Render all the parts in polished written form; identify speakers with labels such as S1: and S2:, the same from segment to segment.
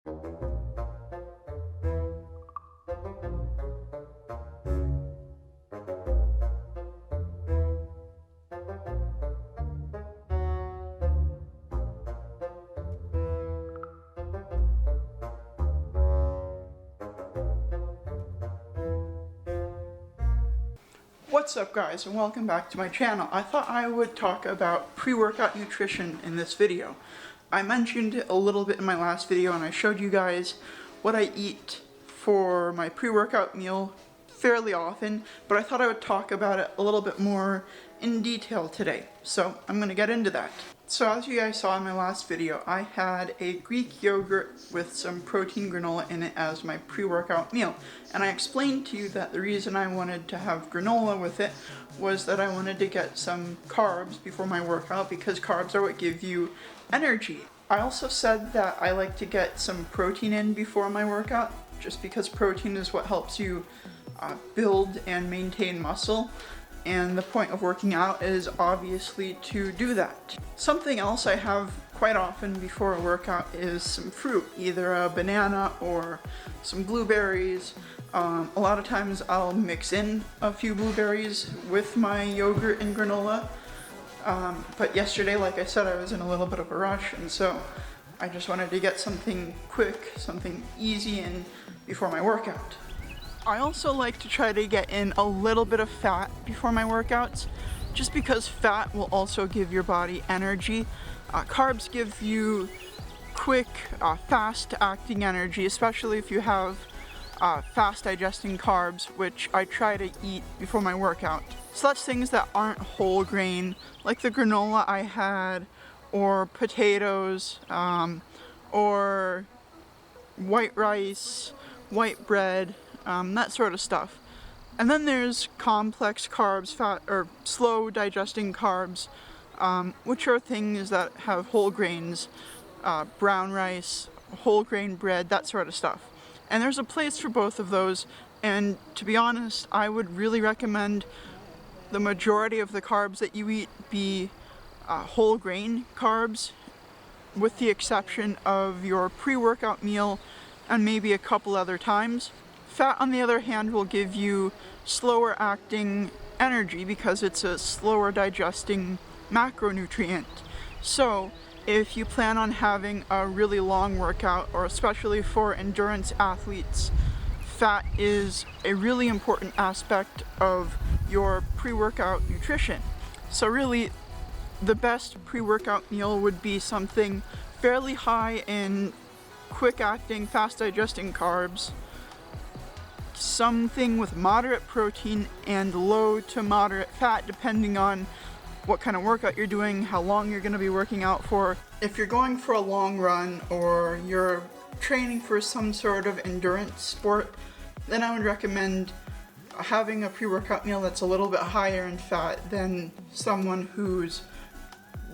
S1: What's up guys, and welcome back to my channel. I thought I would talk about pre-workout nutrition in this video. I mentioned it a little bit in my last video and I showed you guys what I eat for my pre-workout meal fairly often, but I thought I would talk about it a little bit more in detail today. So I'm going to get into that. So as you guys saw in my last video, I had a Greek yogurt with some protein granola in it as my pre-workout meal. And I explained to you that the reason I wanted to have granola with it was that I wanted to get some carbs before my workout because carbs are what give you energy. I also said that I like to get some protein in before my workout just because protein is what helps you build and maintain muscle. And the point of working out is obviously to do that. Something else I have quite often before a workout is some fruit, either a banana or some blueberries. A lot of times I'll mix in a few blueberries with my yogurt and granola. But yesterday, like I said, I was in a little bit of a rush, and so I just wanted to get something quick, something easy in before my workout. I also like to try to get in a little bit of fat before my workouts, just because fat will also give your body energy. Carbs give you quick, fast-acting energy, especially if you have fast-digesting carbs, which I try to eat before my workout. So that's things that aren't whole grain, like the granola I had, or potatoes, or white rice, white bread, that sort of stuff. And then there's complex carbs, fat or slow digesting carbs, which are things that have whole grains, brown rice, whole grain bread, that sort of stuff. And there's a place for both of those, and to be honest, I would really recommend the majority of the carbs that you eat be whole grain carbs, with the exception of your pre-workout meal and maybe a couple other times. Fat, on the other hand, will give you slower acting energy because it's a slower digesting macronutrient. So if you plan on having a really long workout, or especially for endurance athletes, fat is a really important aspect of your pre-workout nutrition. So really, the best pre-workout meal would be something fairly high in quick acting, fast digesting carbs, something with moderate protein and low to moderate fat, depending on what kind of workout you're doing, how long you're going to be working out for. If you're going for a long run or you're training for some sort of endurance sport, then I would recommend having a pre-workout meal that's a little bit higher in fat than someone who's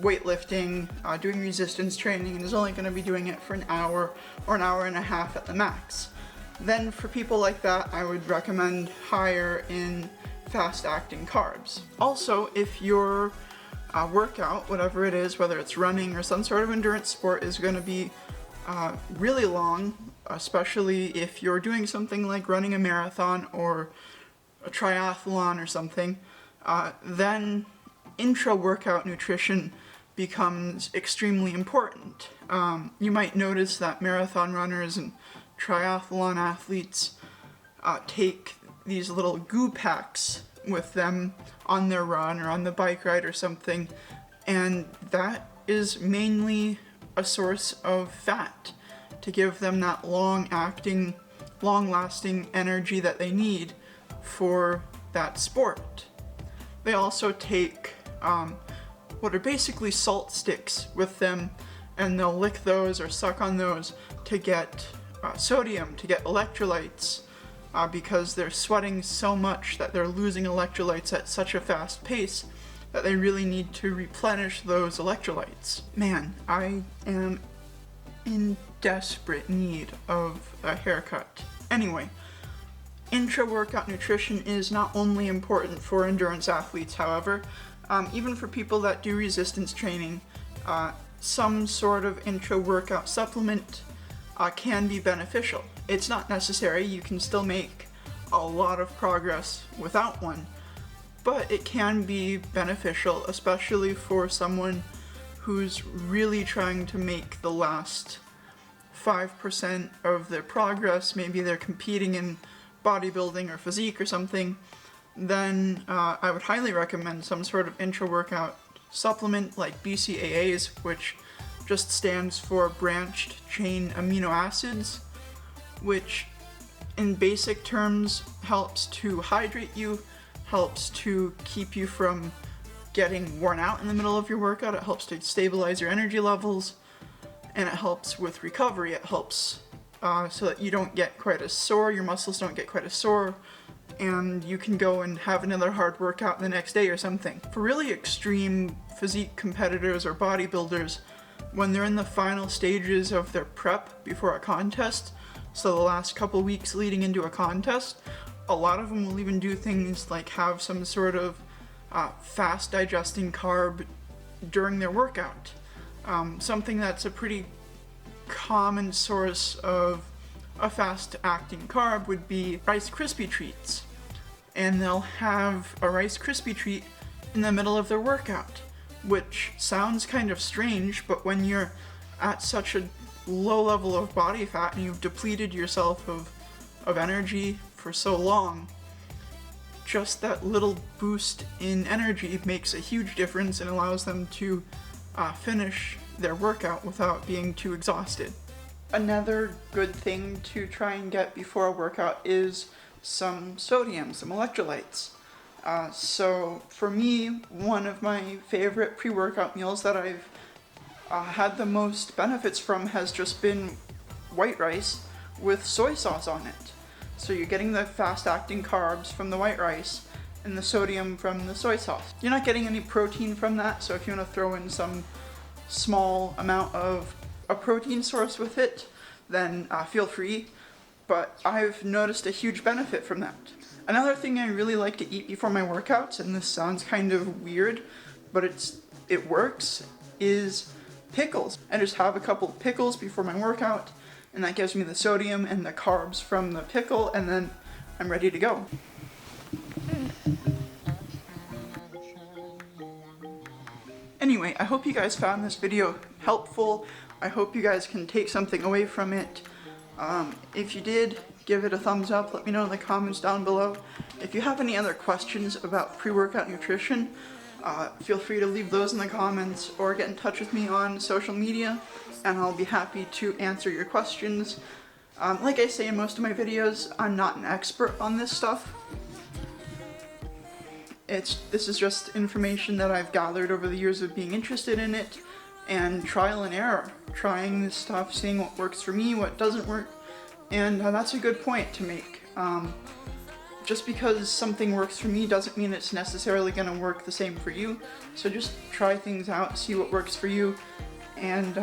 S1: weightlifting, doing resistance training, and is only going to be doing it for an hour or an hour and a half at the max. Then for people like that, I would recommend higher in fast-acting carbs. Also, if your workout, whatever it is, whether it's running or some sort of endurance sport, is going to be really long, especially if you're doing something like running a marathon or a triathlon or something, then intra-workout nutrition becomes extremely important. You might notice that marathon runners and triathlon athletes take these little goo packs with them on their run or on the bike ride or something, and that is mainly a source of fat to give them that long-acting, long-lasting energy that they need for that sport. They also take what are basically salt sticks with them, and they'll lick those or suck on those to get sodium, to get electrolytes, because they're sweating so much that they're losing electrolytes at such a fast pace that they really need to replenish those electrolytes. Man, I am in desperate need of a haircut. Anyway, intra-workout nutrition is not only important for endurance athletes, however, even for people that do resistance training, some sort of intra-workout supplement can be beneficial. It's not necessary, you can still make a lot of progress without one, but it can be beneficial, especially for someone who's really trying to make the last 5% of their progress. Maybe they're competing in bodybuilding or physique or something. Then I would highly recommend some sort of intra-workout supplement like BCAAs, which just stands for branched chain amino acids, which in basic terms helps to hydrate you, helps to keep you from getting worn out in the middle of your workout, it helps to stabilize your energy levels, and it helps with recovery. It helps so that you don't get quite as sore, your muscles don't get quite as sore, and you can go and have another hard workout the next day or something. For really extreme physique competitors or bodybuilders, when they're in the final stages of their prep before a contest, so the last couple weeks leading into a contest, a lot of them will even do things like have some sort of fast digesting carb during their workout. Something that's a pretty common source of a fast acting carb would be Rice Krispie treats. And they'll have a Rice Krispie treat in the middle of their workout, which sounds kind of strange, but when you're at such a low level of body fat and you've depleted yourself of energy for so long, just that little boost in energy makes a huge difference and allows them to finish their workout without being too exhausted. Another good thing to try and get before a workout is some sodium, some electrolytes. So for me, one of my favorite pre-workout meals that I've had the most benefits from has just been white rice with soy sauce on it. So you're getting the fast-acting carbs from the white rice and the sodium from the soy sauce. You're not getting any protein from that, so if you want to throw in some small amount of a protein source with it, then feel free, but I've noticed a huge benefit from that. Another thing I really like to eat before my workouts, and this sounds kind of weird, but it works, is pickles. I just have a couple of pickles before my workout, and that gives me the sodium and the carbs from the pickle, and then I'm ready to go. Anyway, I hope you guys found this video helpful. I hope you guys can take something away from it. If you did, give it a thumbs up. Let me know in the comments down below. If you have any other questions about pre-workout nutrition, feel free to leave those in the comments or get in touch with me on social media, and I'll be happy to answer your questions. Like I say in most of my videos, I'm not an expert on this stuff. This is just information that I've gathered over the years of being interested in it, and trial and error. Trying this stuff, seeing what works for me, what doesn't work, and that's a good point to make. Just because something works for me doesn't mean it's necessarily going to work the same for you, so just try things out, see what works for you, and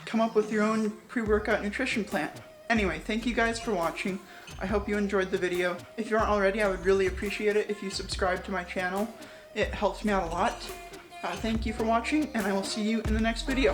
S1: come up with your own pre-workout nutrition plan. Anyway, thank you guys for watching. I hope you enjoyed the video. If you aren't already, I would really appreciate it if you subscribe to my channel. It helps me out a lot. Thank you for watching, and I will see you in the next video.